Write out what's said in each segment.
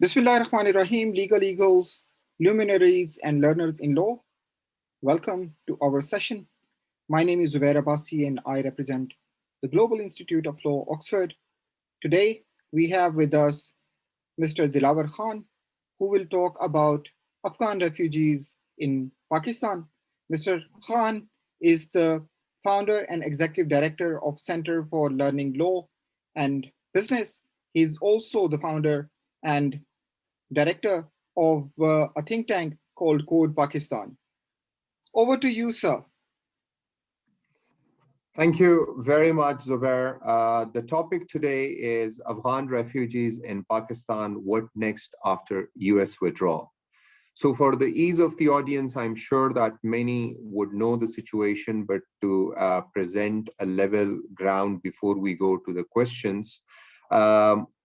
Bismillahirrahmanirrahim, legal egos, luminaries, and learners in law. Welcome to our session. My name is Zubair Abbasi and I represent the Global Institute of Law, Oxford. Today, we have with us Mr. Dilawar Khan, who will talk about Afghan refugees in Pakistan. Mr. Khan is the founder and executive director of Center for Learning Law and Business. He is also the founder and director of a think tank called Code Pakistan. Over to you, sir. Thank you very much, Zubair. The topic today is Afghan refugees in Pakistan, what next after US withdrawal? So for the ease of the audience, I'm sure that many would know the situation, but to present a level ground before we go to the questions,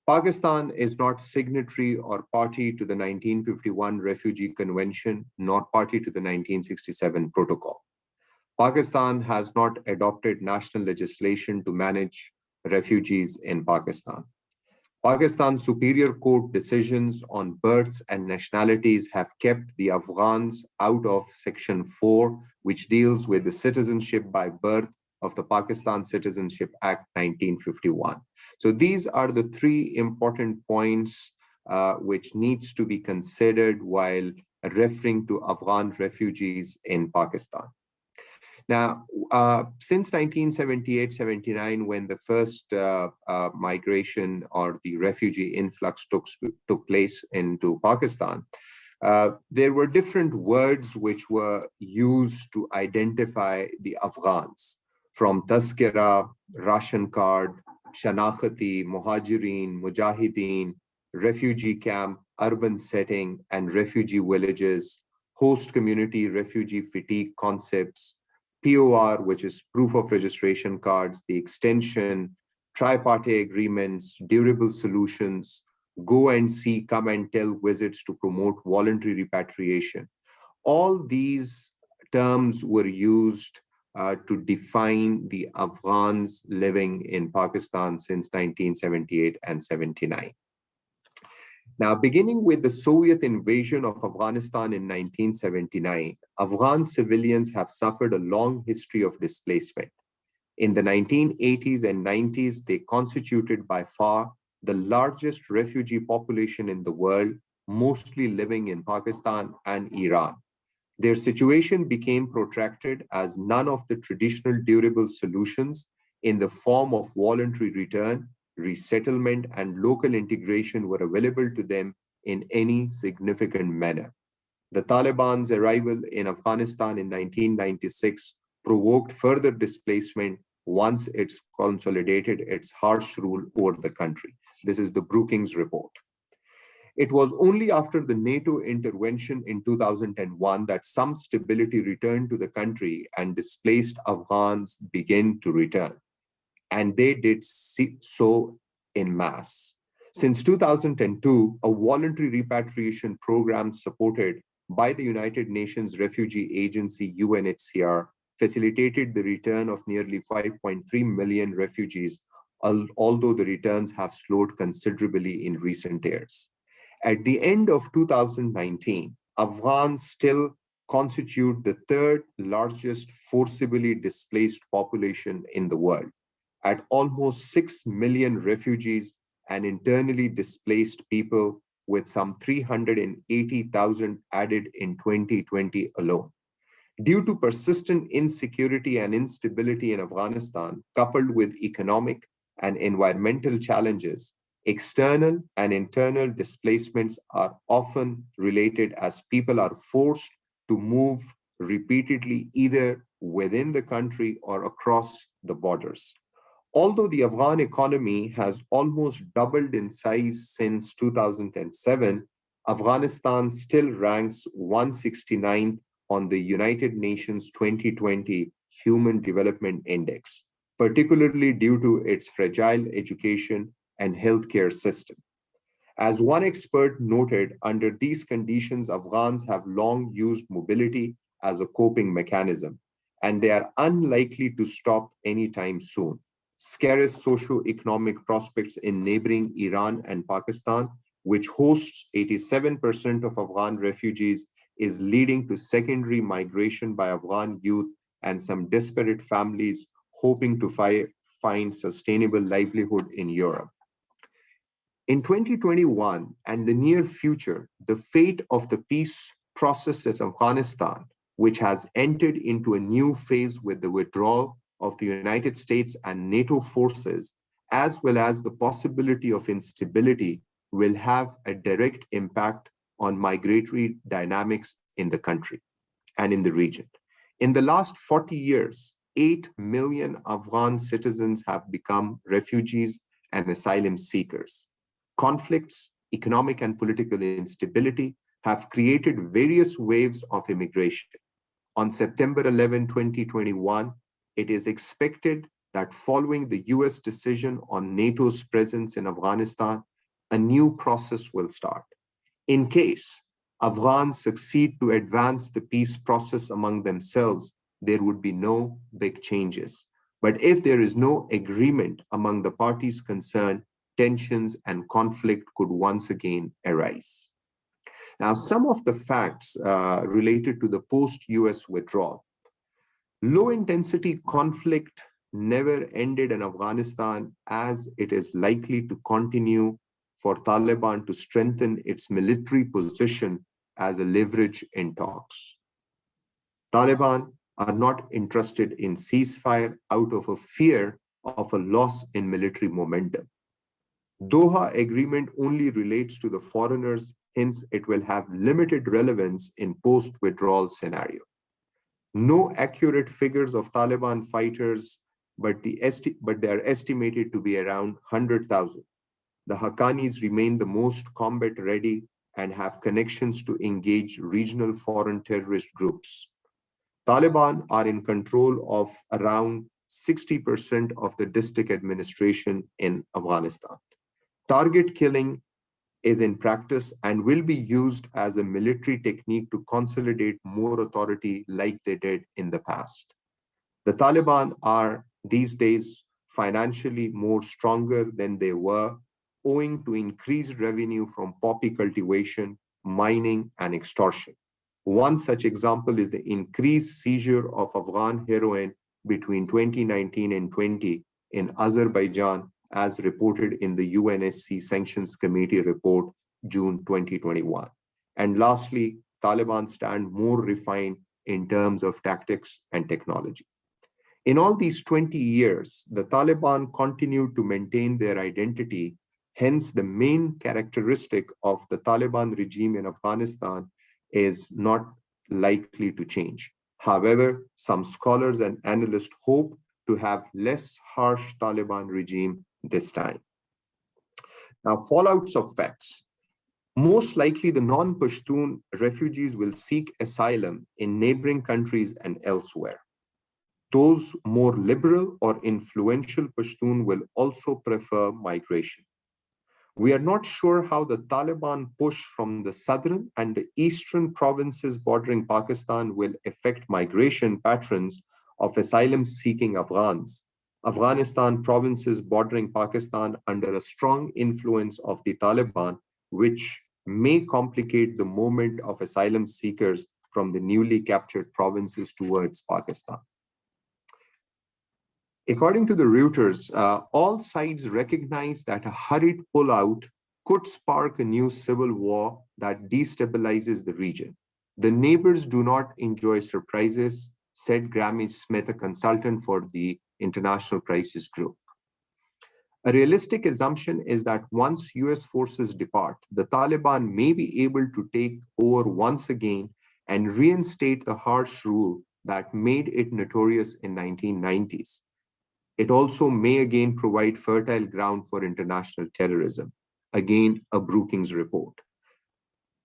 Pakistan is not signatory or party to the 1951 Refugee Convention, not party to the 1967 Protocol. Pakistan has not adopted national legislation to manage refugees in Pakistan. Pakistan's Superior Court decisions on births and nationalities have kept the Afghans out of Section 4, which deals with the citizenship by birth of the Pakistan Citizenship Act 1951. So these are the three important points which needs to be considered while referring to Afghan refugees in Pakistan. Now, since 1978-79, when the first migration or the refugee influx took place into Pakistan, there were different words which were used to identify the Afghans, from Tazkira, ration card, Shanakhati, Muhajirin, Mujahideen, refugee camp, urban setting, and refugee villages, host community refugee fatigue concepts, POR, which is proof of registration cards, the extension, tri-party agreements, durable solutions, go and see, come and tell visits to promote voluntary repatriation. All these terms were used to define the Afghans living in Pakistan since 1978 and 79. Now, beginning with the Soviet invasion of Afghanistan in 1979, Afghan civilians have suffered a long history of displacement. In the 1980s and 90s, they constituted by far the largest refugee population in the world, mostly living in Pakistan and Iran. Their situation became protracted as none of the traditional durable solutions in the form of voluntary return, resettlement, and local integration were available to them in any significant manner. The Taliban's arrival in Afghanistan in 1996 provoked further displacement once it consolidated its harsh rule over the country. This is the Brookings report. It was only after the NATO intervention in 2001 that some stability returned to the country and displaced Afghans began to return. And they did so in mass. Since 2002, a voluntary repatriation program supported by the United Nations Refugee Agency, UNHCR, facilitated the return of nearly 5.3 million refugees, although the returns have slowed considerably in recent years. At the end of 2019, Afghans still constitute the third largest forcibly displaced population in the world, at almost 6 million refugees and internally displaced people, with some 380,000 added in 2020 alone. Due to persistent insecurity and instability in Afghanistan, coupled with economic and environmental challenges, external and internal displacements are often related as people are forced to move repeatedly either within the country or across the borders. Although the Afghan economy has almost doubled in size since 2007, Afghanistan still ranks 169 on the United Nations 2020 Human Development Index, particularly due to its fragile education and healthcare system. As one expert noted, under these conditions, Afghans have long used mobility as a coping mechanism, and they are unlikely to stop anytime soon. Scarce socio-economic prospects in neighboring Iran and Pakistan which hosts 87% of Afghan refugees, is leading to secondary migration by Afghan youth and some desperate families hoping to find sustainable livelihood in Europe. In 2021 and the near future, the fate of the peace process in Afghanistan, which has entered into a new phase with the withdrawal of the United States and NATO forces, as well as the possibility of instability, will have a direct impact on migratory dynamics in the country and in the region. In the last 40 years, 8 million Afghan citizens have become refugees and asylum seekers. Conflicts, economic and political instability have created various waves of immigration. On September 11, 2021, it is expected that following the US decision on NATO's presence in Afghanistan, a new process will start. In case Afghans succeed to advance the peace process among themselves, there would be no big changes. But if there is no agreement among the parties concerned, tensions and conflict could once again arise. Now, some of the facts related to the post-US withdrawal. Low-intensity conflict never ended in Afghanistan, as it is likely to continue for Taliban to strengthen its military position as a leverage in talks. Taliban are not interested in ceasefire out of a fear of a loss in military momentum. Doha Agreement only relates to the foreigners, hence it will have limited relevance in post-withdrawal scenario. No accurate figures of Taliban fighters, but they are estimated to be around 100,000. The Haqqanis remain the most combat ready and have connections to engage regional foreign terrorist groups. Taliban are in control of around 60% of the district administration in Afghanistan. Target killing is in practice and will be used as a military technique to consolidate more authority like they did in the past. The Taliban are these days financially more stronger than they were, owing to increased revenue from poppy cultivation, mining, and extortion. One such example is the increased seizure of Afghan heroin between 2019 and 20 in Azerbaijan, as reported in the UNSC Sanctions Committee report, June 2021. And lastly, Taliban stand more refined in terms of tactics and technology. In all these 20 years, the Taliban continued to maintain their identity. Hence, the main characteristic of the Taliban regime in Afghanistan is not likely to change. However, some scholars and analysts hope to have less harsh Taliban regime this time. Now, fallouts of facts. Most likely, the non-Pashtun refugees will seek asylum in neighboring countries and elsewhere. Those more liberal or influential Pashtun will also prefer migration. We are not sure how the Taliban push from the southern and the eastern provinces bordering Pakistan will affect migration patterns of asylum-seeking Afghans. Afghanistan provinces bordering Pakistan under a strong influence of the Taliban, which may complicate the movement of asylum seekers from the newly captured provinces towards Pakistan. According to the Reuters, all sides recognize that a hurried pullout could spark a new civil war that destabilizes the region. The neighbors do not enjoy surprises, said Grammy Smith, a consultant for the International Crisis Group. A realistic assumption is that once US forces depart, the Taliban may be able to take over once again and reinstate the harsh rule that made it notorious in 1990s. It also may again provide fertile ground for international terrorism. Again, a Brookings report.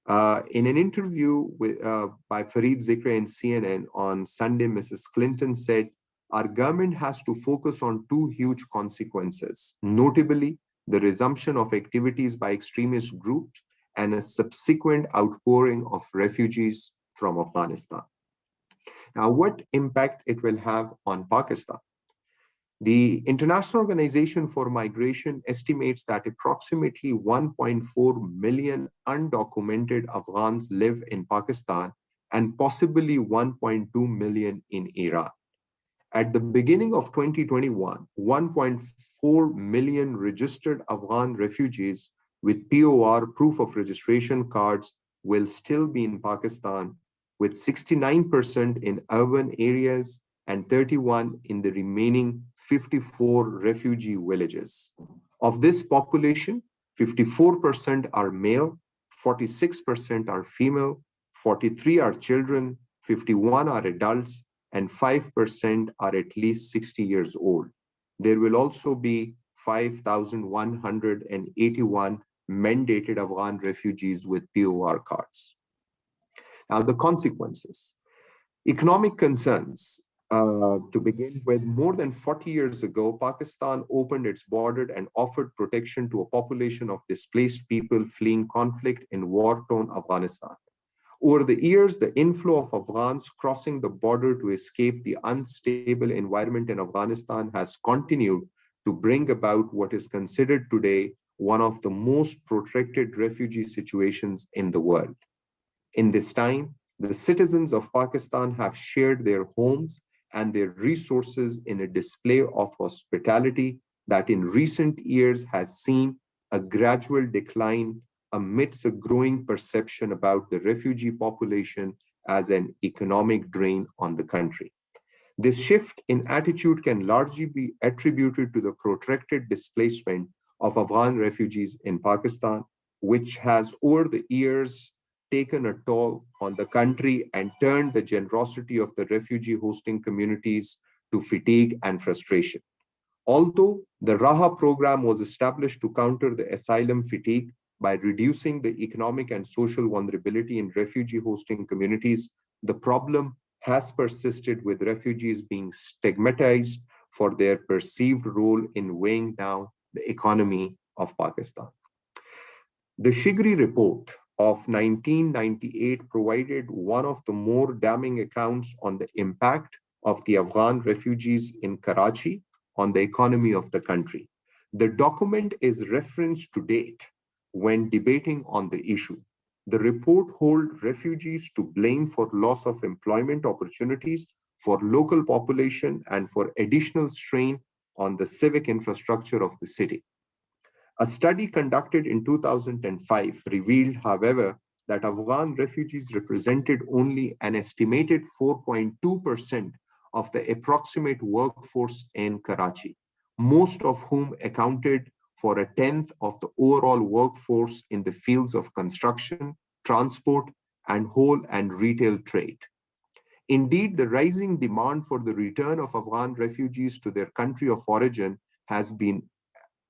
In an interview by Fareed Zikri in CNN on Sunday, Mrs. Clinton said, "Our government has to focus on two huge consequences, notably the resumption of activities by extremist groups and a subsequent outpouring of refugees from Afghanistan." Now, what impact it will have on Pakistan? The International Organization for Migration estimates that approximately 1.4 million undocumented Afghans live in Pakistan and possibly 1.2 million in Iran. At the beginning of 2021, 1.4 million registered Afghan refugees with POR, proof of registration cards, will still be in Pakistan, with 69% in urban areas and 31 in the remaining 54 refugee villages. Of this population, 54% are male, 46% are female, 43 are children, 51 are adults, and 5% are at least 60 years old. There will also be 5,181 mandated Afghan refugees with POR cards. Now, the consequences. Economic concerns. To begin with, more than 40 years ago, Pakistan opened its border and offered protection to a population of displaced people fleeing conflict in war-torn Afghanistan. Over the years, the inflow of Afghans crossing the border to escape the unstable environment in Afghanistan has continued to bring about what is considered today one of the most protracted refugee situations in the world. In this time, the citizens of Pakistan have shared their homes and their resources in a display of hospitality that in recent years has seen a gradual decline amidst a growing perception about the refugee population as an economic drain on the country. This shift in attitude can largely be attributed to the protracted displacement of Afghan refugees in Pakistan, which has over the years taken a toll on the country and turned the generosity of the refugee hosting communities to fatigue and frustration. Although the Raha program was established to counter the asylum fatigue by reducing the economic and social vulnerability in refugee hosting communities, the problem has persisted, with refugees being stigmatized for their perceived role in weighing down the economy of Pakistan. The Shigri report of 1998 provided one of the more damning accounts on the impact of the Afghan refugees in Karachi on the economy of the country. The document is referenced to date when debating on the issue. The report holds refugees to blame for loss of employment opportunities for local population and for additional strain on the civic infrastructure of the city. A study conducted in 2005 revealed, however, that Afghan refugees represented only an estimated 4.2% of the approximate workforce in Karachi, most of whom accounted for a tenth of the overall workforce in the fields of construction, transport, and whole and retail trade. Indeed, the rising demand for the return of Afghan refugees to their country of origin has been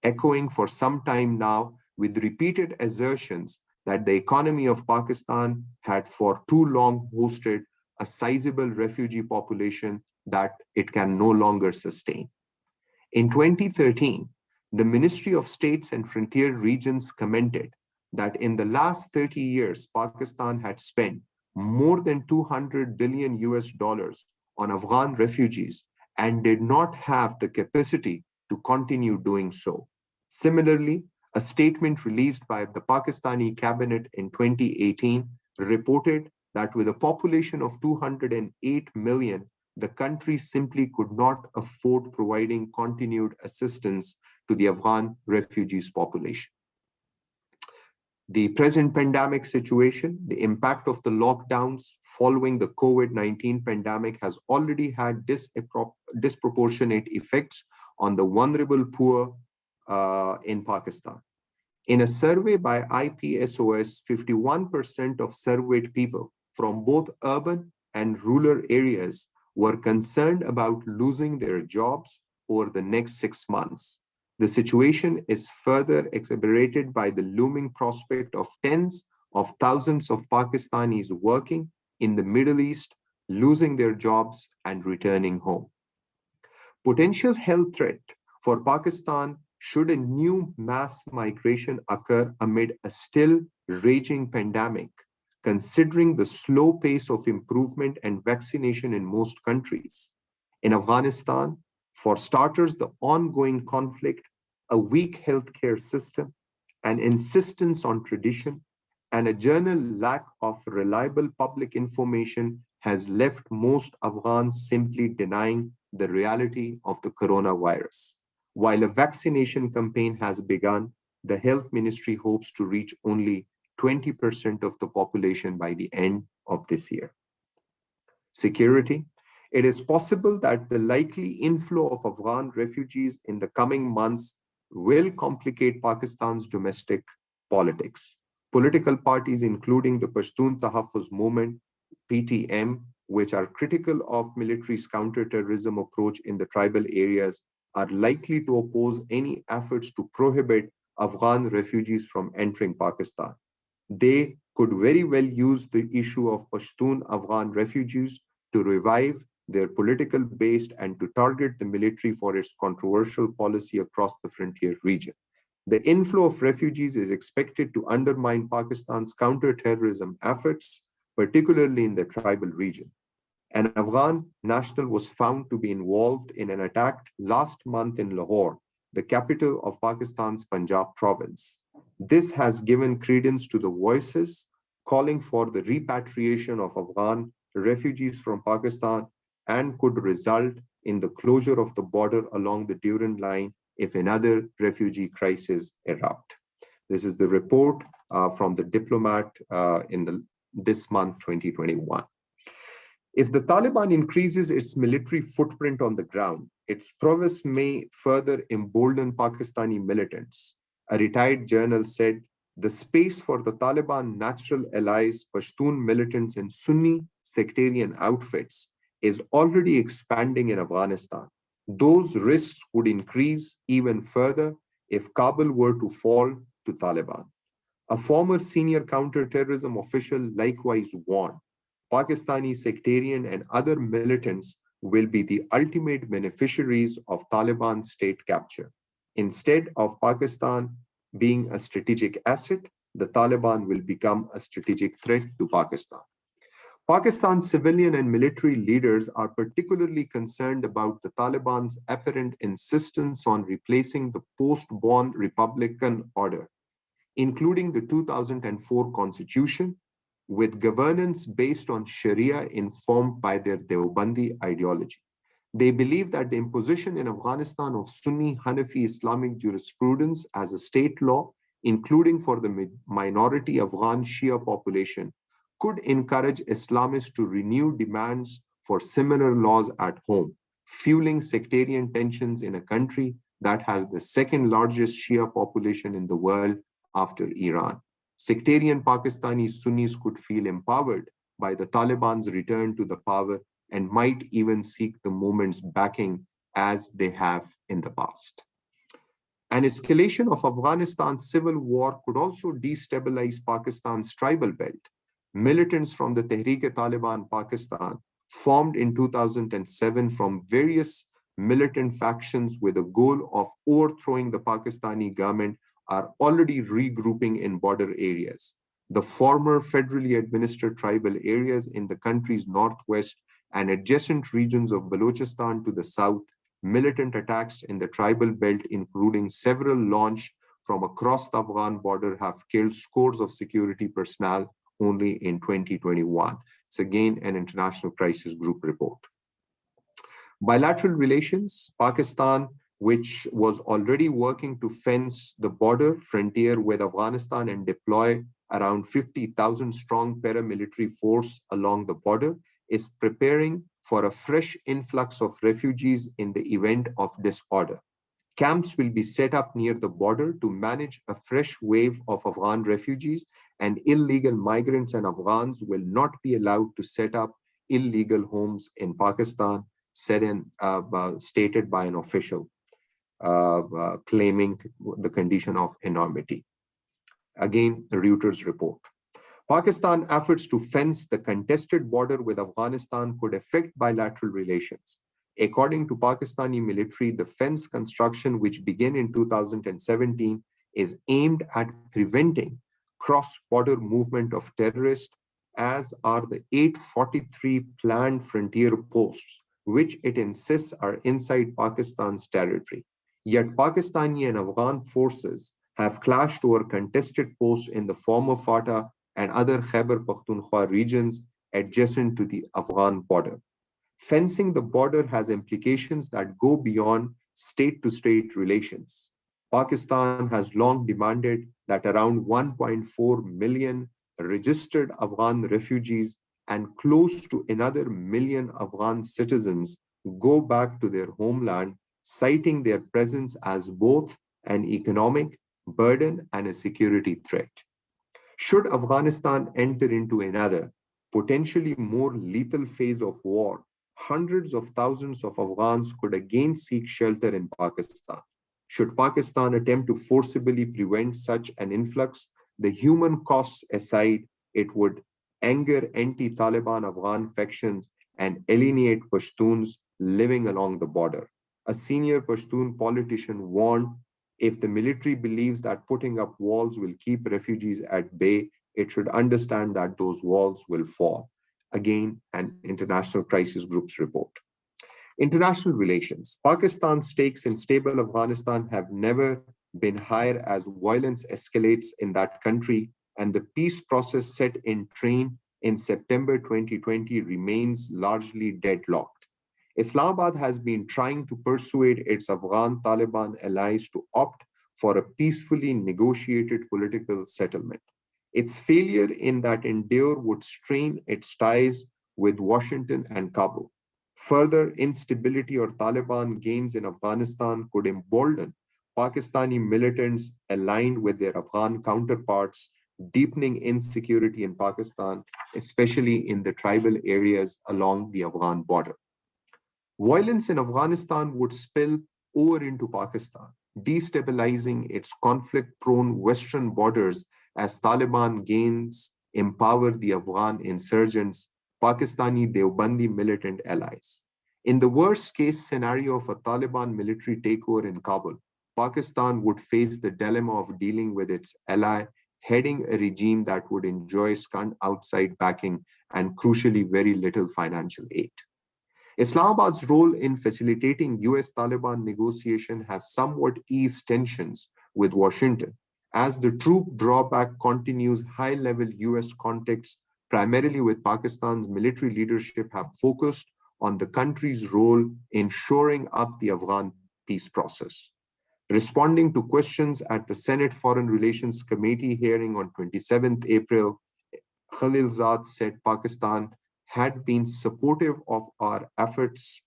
echoing for some time now, with repeated assertions that the economy of Pakistan had for too long hosted a sizable refugee population that it can no longer sustain. In 2013, the Ministry of States and Frontier Regions commented that in the last 30 years, Pakistan had spent more than 200 billion US dollars on Afghan refugees and did not have the capacity to continue doing so. Similarly, a statement released by the Pakistani cabinet in 2018 reported that with a population of 208 million, the country simply could not afford providing continued assistance to the Afghan refugees population. The present pandemic situation, the impact of the lockdowns following the COVID-19 pandemic has already had disproportionate effects on the vulnerable poor in Pakistan. In a survey by IPSOS, 51% of surveyed people from both urban and rural areas were concerned about losing their jobs over the next 6 months. The situation is further exacerbated by the looming prospect of tens of thousands of Pakistanis working in the Middle East, losing their jobs and returning home. Potential health threat for Pakistan should a new mass migration occur amid a still raging pandemic, considering the slow pace of improvement and vaccination in most countries. In Afghanistan, For starters, the ongoing conflict, a weak healthcare system, an insistence on tradition, and a general lack of reliable public information has left most Afghans simply denying the reality of the coronavirus. While a vaccination campaign has begun, the health ministry hopes to reach only 20% of the population by the end of this year. Security. It is possible that the likely inflow of Afghan refugees in the coming months will complicate Pakistan's domestic politics. Political parties, including the Pashtun Tahaffuz Movement, PTM, which are critical of military's counterterrorism approach in the tribal areas, are likely to oppose any efforts to prohibit Afghan refugees from entering Pakistan. They could very well use the issue of Pashtun Afghan refugees to revive their political base and to target the military for its controversial policy across the frontier region. The inflow of refugees is expected to undermine Pakistan's counterterrorism efforts, particularly in the tribal region. An Afghan national was found to be involved in an attack last month in Lahore, the capital of Pakistan's Punjab province. This has given credence to the voices calling for the repatriation of Afghan refugees from Pakistan and could result in the closure of the border along the Durand line if another refugee crisis erupt. This is the report from the diplomat in this month, 2021. If the Taliban increases its military footprint on the ground, its prowess may further embolden Pakistani militants. A retired general said, the space for the Taliban natural allies, Pashtun militants and Sunni sectarian outfits is already expanding in Afghanistan. Those risks would increase even further if Kabul were to fall to Taliban. A former senior counterterrorism official likewise warned, Pakistani sectarian and other militants will be the ultimate beneficiaries of Taliban state capture. Instead of Pakistan being a strategic asset, the Taliban will become a strategic threat to Pakistan. Pakistan's civilian and military leaders are particularly concerned about the Taliban's apparent insistence on replacing the post-born Republican order, including the 2004 constitution, with governance based on Sharia informed by their Deobandi ideology. They believe that the imposition in Afghanistan of Sunni Hanafi Islamic jurisprudence as a state law, including for the minority Afghan Shia population, could encourage Islamists to renew demands for similar laws at home, fueling sectarian tensions in a country that has the second largest Shia population in the world after Iran. Sectarian Pakistani Sunnis could feel empowered by the Taliban's return to the power and might even seek the movement's backing as they have in the past. An escalation of Afghanistan's civil war could also destabilize Pakistan's tribal belt. Militants from the Tehreek-e-Taliban Pakistan, formed in 2007 from various militant factions with the goal of overthrowing the Pakistani government, are already regrouping in border areas. The former federally administered tribal areas in the country's northwest and adjacent regions of Balochistan to the south, militant attacks in the tribal belt, including several launched from across the Afghan border, have killed scores of security personnel only in 2021. It's again an international crisis group report. Bilateral relations, Pakistan, which was already working to fence the border frontier with Afghanistan and deploy around 50,000 strong paramilitary force along the border, is preparing for a fresh influx of refugees in the event of disorder. Camps will be set up near the border to manage a fresh wave of Afghan refugees, and illegal migrants and Afghans will not be allowed to set up illegal homes in Pakistan, stated by an official claiming the condition of enormity. Again, the Reuters report. Pakistan efforts to fence the contested border with Afghanistan could affect bilateral relations. According to Pakistani military, the fence construction, which began in 2017, is aimed at preventing cross-border movement of terrorists, as are the 843 planned frontier posts which it insists are inside Pakistan's territory. Yet Pakistani and Afghan forces have clashed over contested posts in the former FATA and other Khyber Pakhtunkhwa regions adjacent to the Afghan border. Fencing the border has implications that go beyond state to state relations. Pakistan has long demanded that around 1.4 million registered Afghan refugees and close to another million Afghan citizens go back to their homeland, citing their presence as both an economic burden and a security threat. Should Afghanistan enter into another, potentially more lethal phase of war, hundreds of thousands of Afghans could again seek shelter in Pakistan. Should Pakistan attempt to forcibly prevent such an influx, the human costs aside, it would anger anti Taliban Afghan factions and alienate Pashtuns living along the border. A senior Pashtun politician warned if the military believes that putting up walls will keep refugees at bay, it should understand that those walls will fall. Again, an International Crisis Group's report. International relations. Pakistan's stakes in stable Afghanistan have never been higher as violence escalates in that country, and the peace process set in train in September 2020 remains largely deadlocked. Islamabad has been trying to persuade its Afghan Taliban allies to opt for a peacefully negotiated political settlement. Its failure in that endeavor would strain its ties with Washington and Kabul. Further instability or Taliban gains in Afghanistan could embolden Pakistani militants aligned with their Afghan counterparts, deepening insecurity in Pakistan, especially in the tribal areas along the Afghan border. Violence in Afghanistan would spill over into Pakistan, destabilizing its conflict prone western borders as Taliban gains empower the Afghan insurgents, Pakistani Deobandi militant allies. In the worst case scenario of a Taliban military takeover in Kabul, Pakistan would face the dilemma of dealing with its ally, heading a regime that would enjoy scant outside backing and crucially very little financial aid. Islamabad's role in facilitating US Taliban negotiation has somewhat eased tensions with Washington, as the troop drawback continues. High level US contacts, primarily with Pakistan's military leadership, have focused on the country's role in shoring up the Afghan peace process. Responding to questions at the Senate Foreign Relations Committee hearing on 27th April, Khalilzad said Pakistan had been supportive of our efforts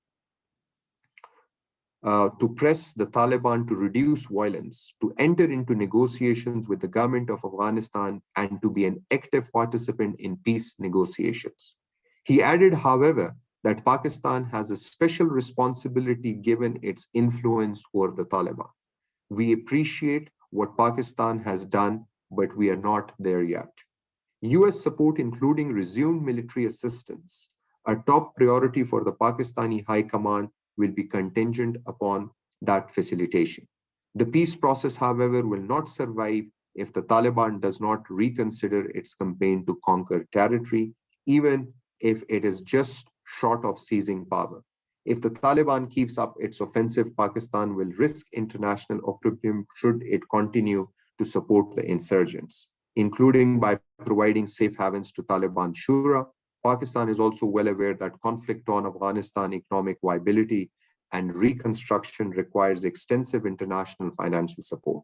to press the Taliban to reduce violence, to enter into negotiations with the government of Afghanistan, and to be an active participant in peace negotiations. He added, however, that Pakistan has a special responsibility given its influence over the Taliban. We appreciate what Pakistan has done, but we are not there yet. US support, including resumed military assistance, a top priority for the Pakistani High Command, will be contingent upon that facilitation. The peace process, however, will not survive if the Taliban does not reconsider its campaign to conquer territory, even if it is just short of seizing power. If the Taliban keeps up its offensive, Pakistan will risk international opprobrium should it continue to support the insurgents, including by providing safe havens to Taliban Shura. Pakistan is also well aware that conflict-torn Afghanistan economic viability and reconstruction requires extensive international financial support.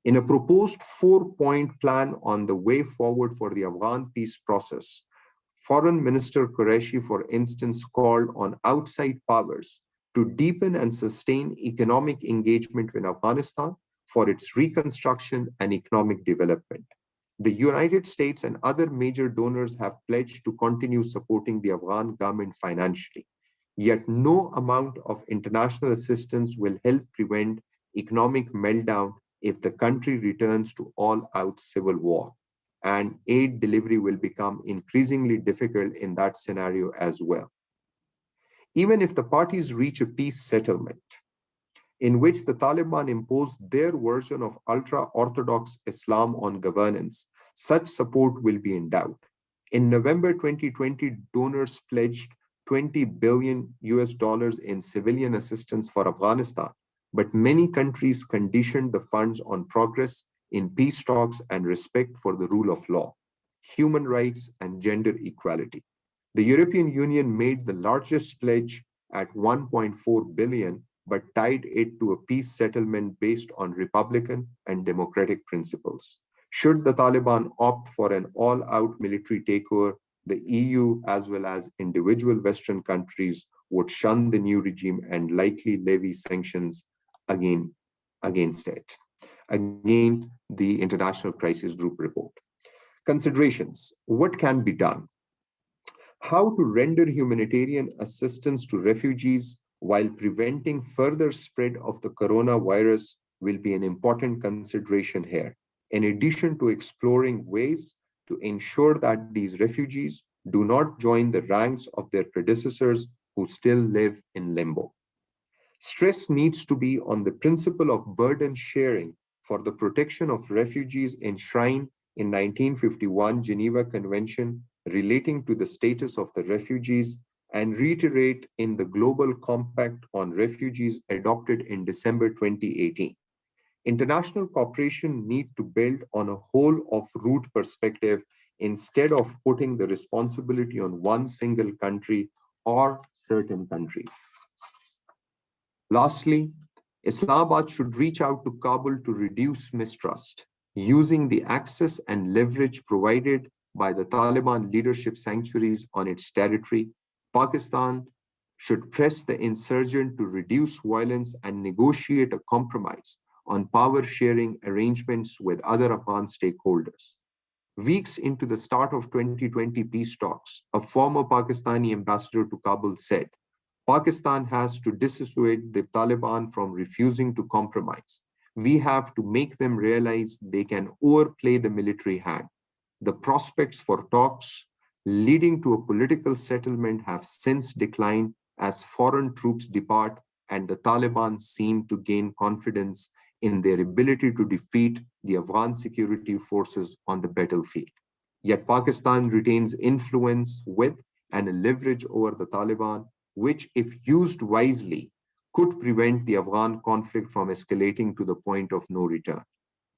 In a proposed four-point plan on the way forward for the Afghan peace process, Foreign Minister Qureshi, for instance, called on outside powers to deepen and sustain economic engagement with Afghanistan for its reconstruction and economic development. The United States and other major donors have pledged to continue supporting the Afghan government financially. Yet no amount of international assistance will help prevent economic meltdown if the country returns to all-out civil war. And aid delivery will become increasingly difficult in that scenario as well. Even if the parties reach a peace settlement, in which the Taliban imposed their version of ultra-Orthodox Islam on governance, such support will be in doubt. In November 2020, donors pledged $20 billion in civilian assistance for Afghanistan, but many countries conditioned the funds on progress in peace talks and respect for the rule of law, human rights, and gender equality. The European Union made the largest pledge at 1.4 billion, but tied it to a peace settlement based on Republican and democratic principles. Should the Taliban opt for an all-out military takeover, the EU, as well as individual Western countries, would shun the new regime and likely levy sanctions against it. Again, the International Crisis Group report. Considerations. What can be done? How to render humanitarian assistance to refugees while preventing further spread of the coronavirus will be an important consideration here, in addition to exploring ways to ensure that these refugees do not join the ranks of their predecessors who still live in limbo. Stress needs to be on the principle of burden sharing for the protection of refugees enshrined in 1951 Geneva Convention relating to the status of the refugees and reiterate in the Global Compact on Refugees adopted in December 2018. International cooperation need to build on a whole of route perspective instead of putting the responsibility on one single country or certain countries. Lastly, Islamabad should reach out to Kabul to reduce mistrust, using the access and leverage provided by the Taliban leadership sanctuaries on its territory. Pakistan should press the insurgent to reduce violence and negotiate a compromise on power sharing arrangements with other Afghan stakeholders. Weeks into the start of 2020 peace talks, a former Pakistani ambassador to Kabul said, Pakistan has to dissuade the Taliban from refusing to compromise. We have to make them realize they can overplay the military hand. The prospects for talks leading to a political settlement have since declined as foreign troops depart and the Taliban seem to gain confidence in their ability to defeat the Afghan security forces on the battlefield. Yet Pakistan retains influence with and a leverage over the Taliban, which, if used wisely, could prevent the Afghan conflict from escalating to the point of no return.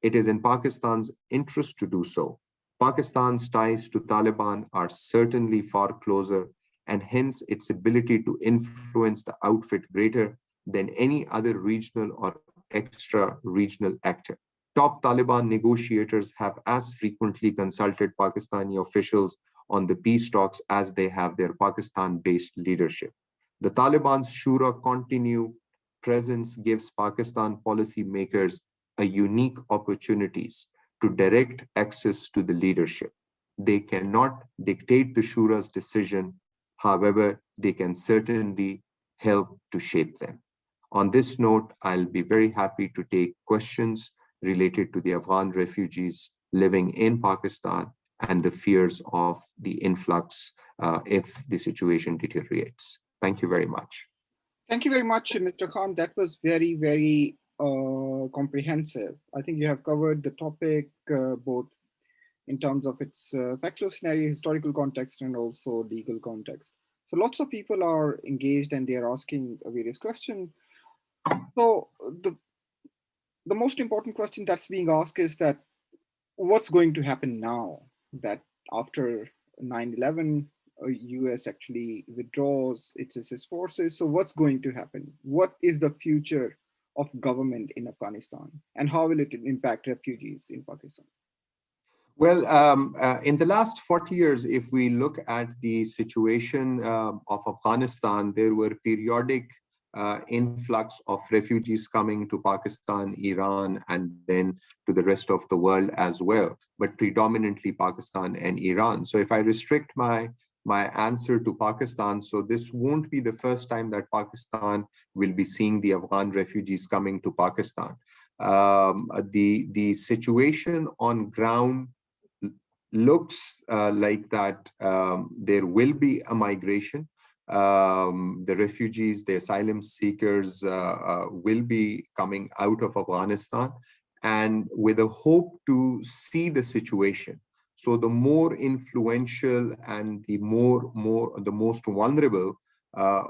It is in Pakistan's interest to do so. Pakistan's ties to Taliban are certainly far closer, and hence its ability to influence the outfit greater than any other regional or extra-regional actor. Top Taliban negotiators have as frequently consulted Pakistani officials on the peace talks as they have their Pakistan-based leadership. The Taliban's Shura continue presence gives Pakistan policymakers a unique opportunities to direct access to the leadership. They cannot dictate the Shura's decision. However, they can certainly help to shape them. On this note, I'll be very happy to take questions related to the Afghan refugees living in Pakistan and the fears of the influx if the situation deteriorates. Thank you very much. Thank you very much, Mr. Khan. That was very, very comprehensive. I think you have covered the topic both in terms of its factual scenario, historical context, and also legal context. So lots of people are engaged and they are asking various questions. So the most important question that's being asked is that what's going to happen now that after 9/11, US actually withdraws its forces. So what's going to happen? What is the future of government in Afghanistan, and how will it impact refugees in Pakistan? Well, in the last 40 years, if we look at the situation of Afghanistan, there were periodic influx of refugees coming to Pakistan, Iran, and then to the rest of the world as well, but predominantly Pakistan and Iran. So if I restrict my answer to Pakistan, so this won't be the first time that Pakistan will be seeing the Afghan refugees coming to Pakistan. The situation on ground looks like that there will be a migration. The refugees, the asylum seekers will be coming out of Afghanistan, and with a hope to see the situation So the more influential and the most vulnerable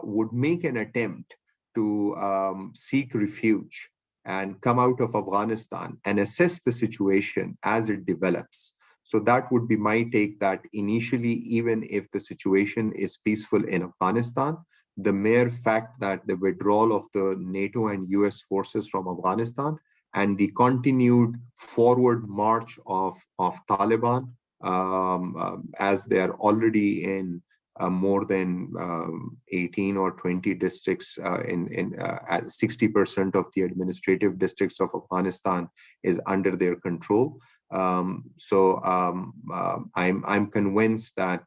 would make an attempt to seek refuge and come out of Afghanistan and assess the situation as it develops. So that would be my take, that initially, even if the situation is peaceful in Afghanistan, the mere fact that the withdrawal of the NATO and US forces from Afghanistan and the continued forward march of Taliban, as they are already in more than 18 or 20 districts, at 60% of the administrative districts of Afghanistan is under their control. I'm convinced that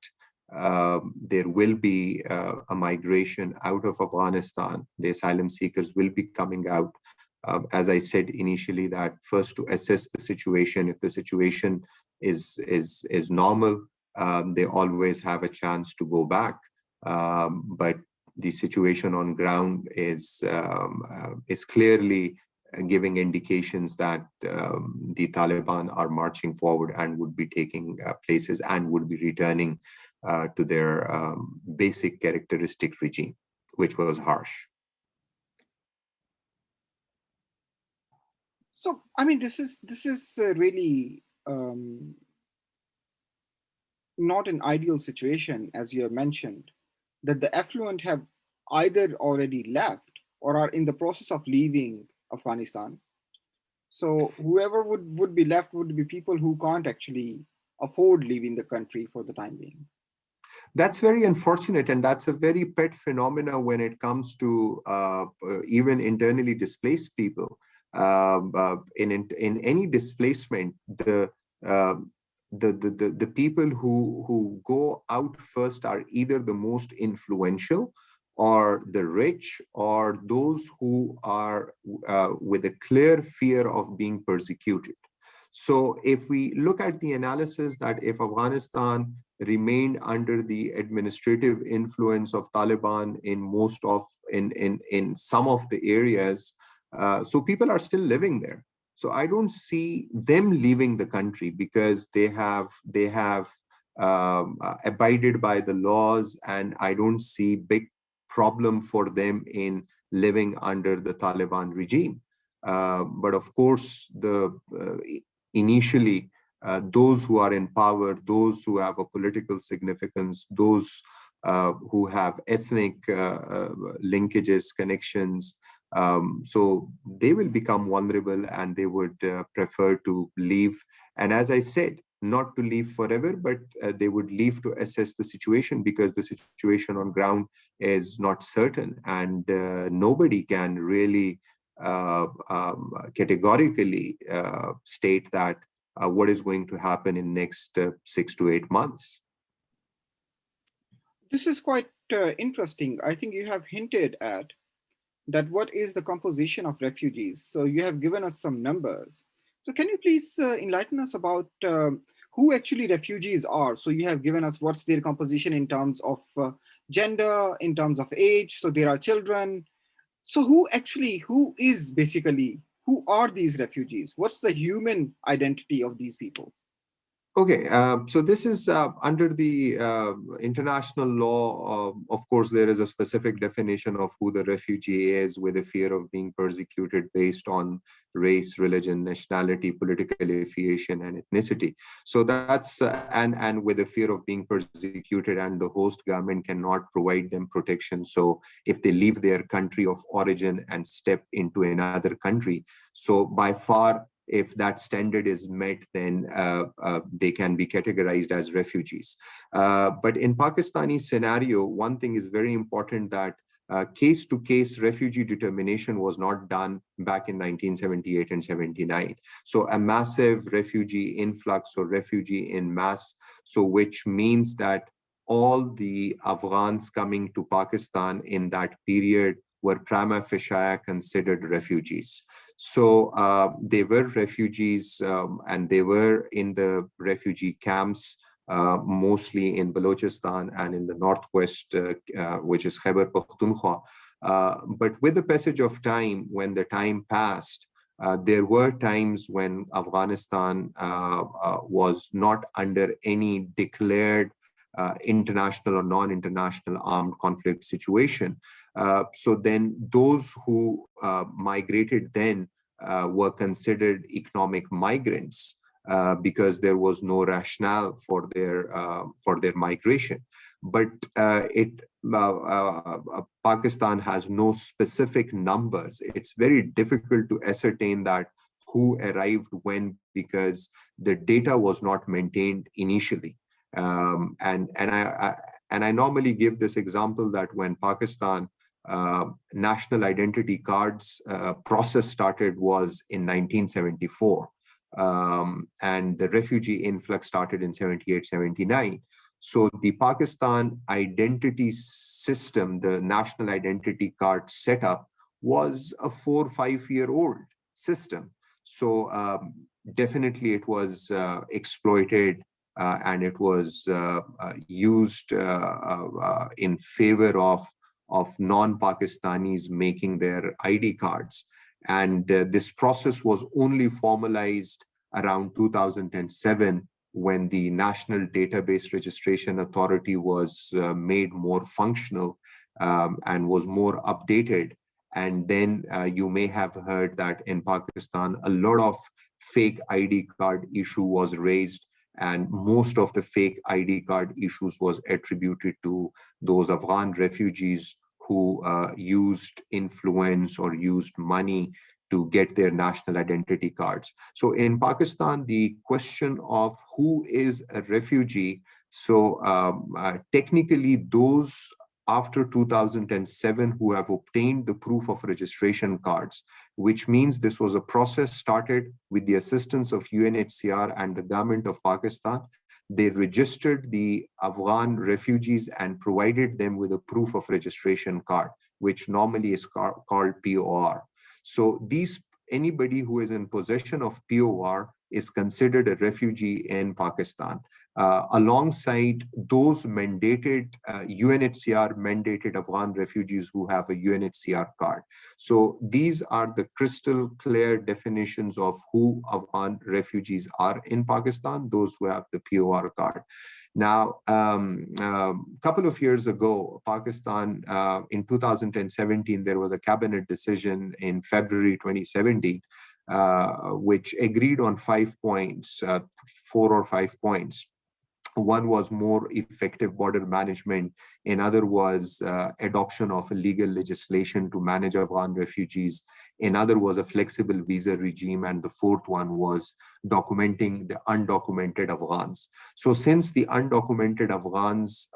there will be a migration out of Afghanistan. The asylum seekers will be coming out. As I said initially, that first to assess the situation. If the situation is normal, they always have a chance to go back. But the situation on ground is clearly giving indications that the Taliban are marching forward and would be taking places and would be returning to their basic characteristic regime, which was harsh. So, I mean, this is really not an ideal situation, as you have mentioned, that the affluent have either already left or are in the process of leaving Afghanistan. So whoever would be left would be people who can't actually afford leaving the country for the time being. That's very unfortunate, and that's a very pet phenomena when it comes to even internally displaced people. In any displacement, uh, the people who go out first are either the most influential, or the rich, or those who are with a clear fear of being persecuted. So if we look at the analysis, that if Afghanistan remained under the administrative influence of Taliban in in some of the areas, so people are still living there. So I don't see them leaving the country, because they have abided by the laws, and I don't see big problem for them in living under the Taliban regime. But of course, the initially, those who are in power, those who have a political significance, those who have ethnic linkages, connections, so they will become vulnerable, and they would prefer to leave. And as I said, not to leave forever, but they would leave to assess the situation, because the situation on ground is not certain, and nobody can really categorically state that what is going to happen in next 6 to 8 months. This is quite interesting. I think you have hinted at that what is the composition of refugees. So you have given us some numbers. So can you please enlighten us about who actually refugees are? So you have given us what's their composition in terms of gender, in terms of age. So there are children. So who is basically, who are these refugees? What's the human identity of these people? Okay, so this is under the international law. Of course, there is a specific definition of who the refugee is, with a fear of being persecuted based on race, religion, nationality, political affiliation, and ethnicity. So that's and with a fear of being persecuted, and the host government cannot provide them protection. So if they leave their country of origin and step into another country, so by far, if that standard is met, then they can be categorized as refugees. But in Pakistani scenario, one thing is very important, that case-to-case refugee determination was not done back in 1978 and 79. So a massive refugee influx, or refugee in mass, so which means that all the Afghans coming to Pakistan in that period were prima facie considered refugees. So they were refugees, and they were in the refugee camps, mostly in Balochistan and in the northwest, which is Khyber Pakhtunkhwa. But with the passage of time, when the time passed, There were times when Afghanistan was not under any declared international or non-international armed conflict situation. So then those who migrated then were considered economic migrants because there was no rationale for their migration. But Pakistan has no specific numbers. It's very difficult to ascertain that who arrived when because the data was not maintained initially. And I normally give this example that when Pakistan national identity cards process started was in 1974, and the refugee influx started in 78, 79. So the Pakistan identity system, the national identity card setup, was a 4 or 5 year old system. So definitely it was exploited and it was used in favor of non-Pakistanis making their ID cards. And this process was only formalized around 2007 when the National Database Registration Authority was made more functional and was more updated. And then you may have heard that in Pakistan, a lot of fake ID card issue was raised, and most of the fake ID card issues was attributed to those Afghan refugees who used influence or used money to get their national identity cards. So in Pakistan, the question of who is a refugee, so technically those after 2007 who have obtained the proof of registration cards, which means this was a process started with the assistance of UNHCR and the government of Pakistan. They registered the Afghan refugees and provided them with a proof of registration card, which normally is called POR. So anybody who is in possession of POR is considered a refugee in Pakistan. Alongside those mandated, UNHCR mandated Afghan refugees who have a UNHCR card. So these are the crystal clear definitions of who Afghan refugees are in Pakistan, those who have the POR card. Now, a couple of years ago, Pakistan, in 2017, there was a cabinet decision in February 2017, which agreed on 5 points, 4 or 5 points. One was more effective border management. Another was adoption of a legal legislation to manage Afghan refugees. Another was a flexible visa regime. And the fourth one was documenting the undocumented Afghans. So since the undocumented Afghans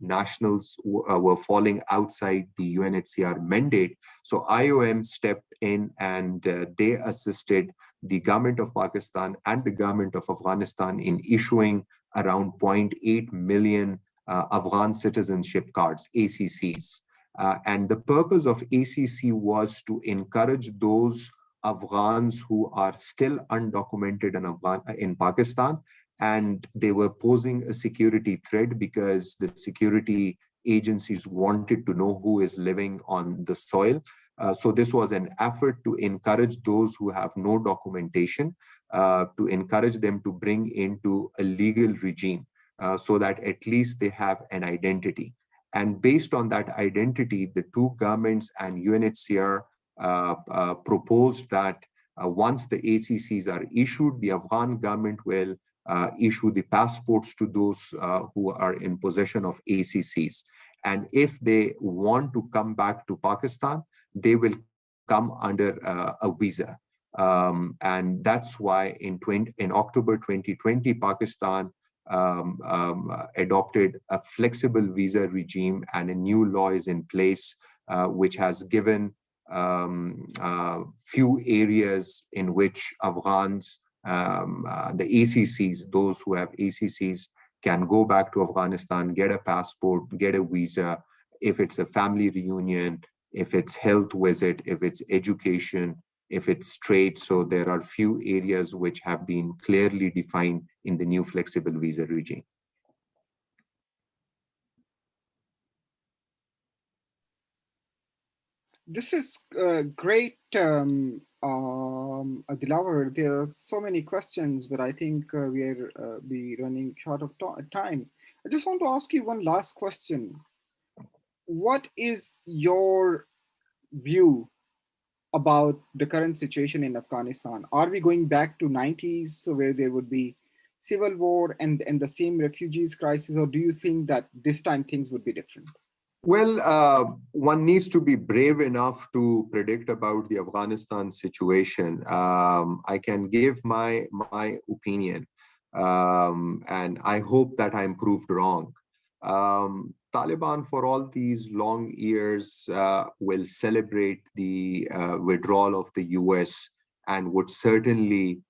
nationals were falling outside the UNHCR mandate, so IOM stepped in and they assisted the government of Pakistan and the government of Afghanistan in issuing around 0.8 million Afghan citizenship cards, ACCs. And the purpose of ACC was to encourage those Afghans who are still undocumented in Pakistan, and they were posing a security threat because the security agencies wanted to know who is living on the soil. So this was an effort to encourage those who have no documentation, to encourage them to bring into a legal regime so that at least they have an identity. And based on that identity, the two governments and UNHCR proposed that once the ACCs are issued, the Afghan government will issue the passports to those who are in possession of ACCs. And if they want to come back to Pakistan, they will come under a visa. And that's why in October 2020, Pakistan adopted a flexible visa regime, and a new law is in place, which has given few areas in which Afghans, the ACCs, those who have ACCs, can go back to Afghanistan, get a passport, get a visa, if it's a family reunion, if it's health visit, if it's education, if it's trade. So there are few areas which have been clearly defined in the new flexible visa regime. This is great Dilawar, there are so many questions, but I think we are running short of time. I just want to ask you one last question. What is your view about the current situation in Afghanistan? Are we going back to 90s, so where there would be civil war and the same refugees crisis, or do you think that this time things would be different? Well, one needs to be brave enough to predict about the Afghanistan situation. I can give my opinion, and I hope that I'm proved wrong. Taliban, for all these long years, will celebrate the withdrawal of the US and would certainly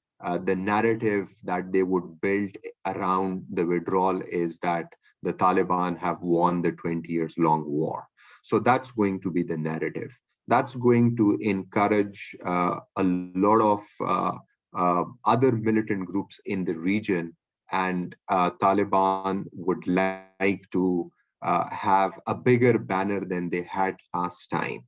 the narrative that they would build around the withdrawal is that the Taliban have won the 20 years long war. So that's going to be the narrative. That's going to encourage a lot of other militant groups in the region, and Taliban would like to have a bigger banner than they had last time.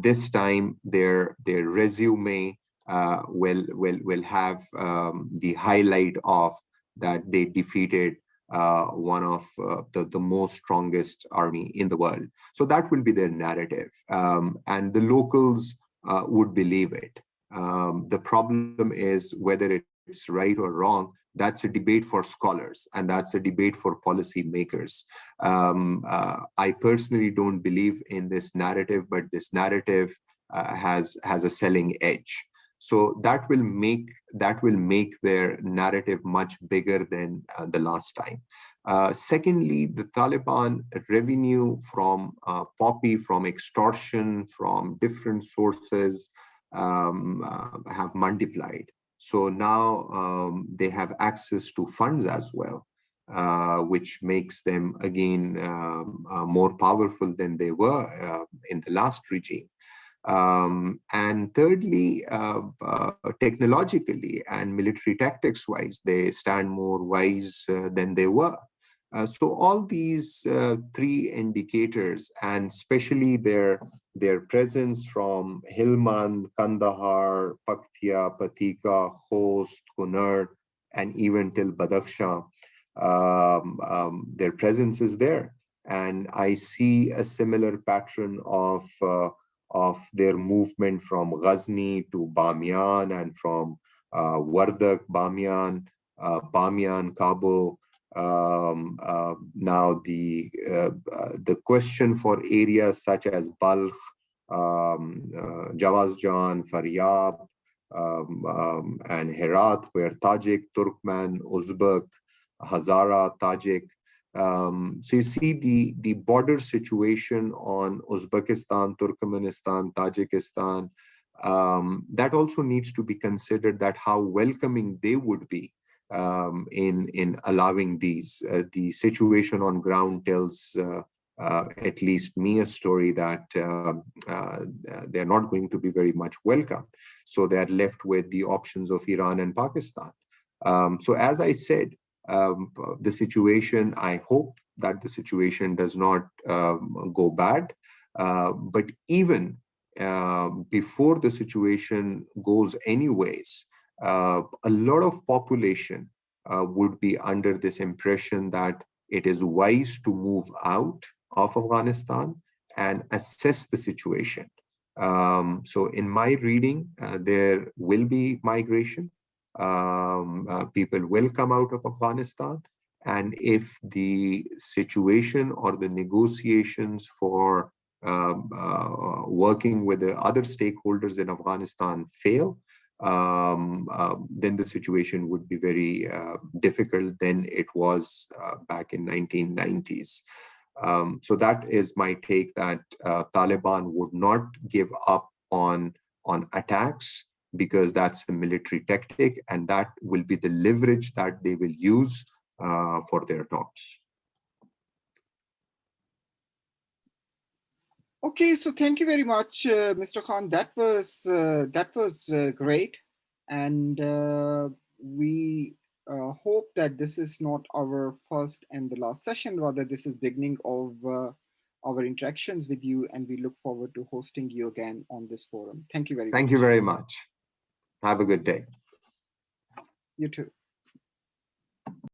This time, their resume will have the highlight of that they defeated one of the most strongest army in the world. So that will be their narrative. And the locals would believe it. The problem is whether it's right or wrong. That's a debate for scholars, and that's a debate for policymakers. I personally don't believe in this narrative, but this narrative has a selling edge. So that will make their narrative much bigger than the last time. Secondly, the Taliban revenue from poppy, from extortion, from different sources have multiplied. So now they have access to funds as well, which makes them again more powerful than they were in the last regime. And thirdly, technologically and military tactics wise, they stand more wise than they were. So all these three indicators, and especially their presence from Helmand, Kandahar, Paktia, Patika, Khost, Kunar, and even till Badakhshan, their presence is there. And I see a similar pattern of their movement from Ghazni to Bamiyan, and from Wardak, Bamiyan, Bamiyan, Kabul. Now the question for areas such as Balkh, Jawazjan, Faryab, and Herat, where Tajik, Turkmen, Uzbek, Hazara, Tajik. So you see the border situation on Uzbekistan, Turkmenistan, Tajikistan, that also needs to be considered, that how welcoming they would be in allowing these. The situation on ground tells at least me a story that they're not going to be very much welcome. So they're left with the options of Iran and Pakistan. So as I said, the situation, I hope that the situation does not go bad. But even before the situation goes anyways, a lot of population would be under this impression that it is wise to move out of Afghanistan and assess the situation. So in my reading, there will be migration. People will come out of Afghanistan. And if the situation or the negotiations for working with the other stakeholders in Afghanistan fail, then the situation would be very difficult than it was back in 1990s. So that is my take, that Taliban would not give up on attacks, because that's a military tactic, and that will be the leverage that they will use for their talks. Okay, so thank you very much, Mr. Khan. That was great, and we hope that this is not our first and the last session. Rather, this is beginning of our interactions with you, and we look forward to hosting you again on this forum. Thank you very Thank you much. very much. Have a good day. You too.